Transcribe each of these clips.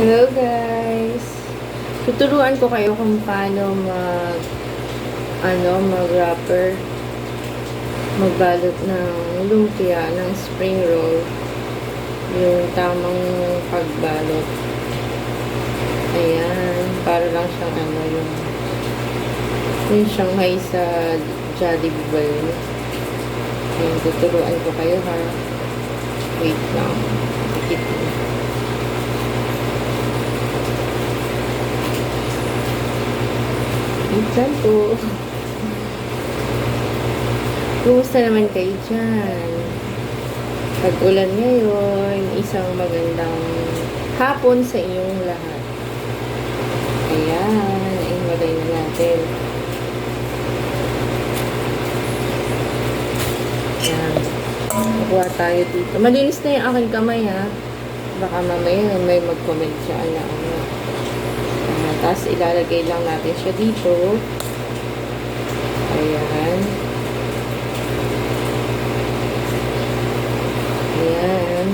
Hello guys! Tuturuan ko kayo kung paano mag-wrapper, magbalot ng lumpia, ng spring roll, yung tamang pagbalot. Ayan, para lang siyang yung Shanghai sa Jollibee. Ayan, tuturuan ko kayo ha. Wait lang. Ikit mo. Minsan po. Kumusta naman kayo dyan? Pag-ulan ngayon, isang magandang hapon sa inyong lahat. Ayan, imalay na natin. Ayan. Nakuha tayo dito. Malinis na yung aking kamay ha. Baka mamaya may mag-comment siya na tapos ilalagay lang natin siya dito. Ayan. Ayan.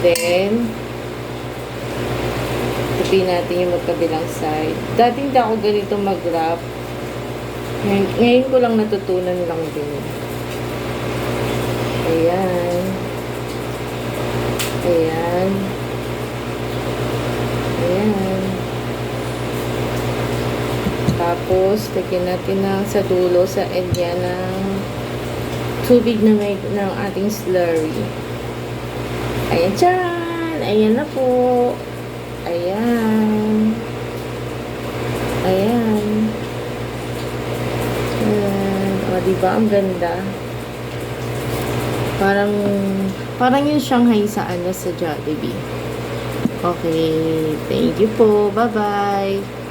Then, tupi natin yung magkabilang side. Dati hindi ako ganito mag-wrap. Ngayon ko lang natutunan lang din. Ayan. Ayan. Ayan. Tapos, lagyan natin sa dulo, sa end yan ng tubig na may ng ating slurry. Ayan, tiyan! Ayan na po. Ayan. Ayan. Ayan. O, diba? Ang ganda. Parang yung Shanghai sa sa Jollibee. Okay. Thank you po. Bye-bye.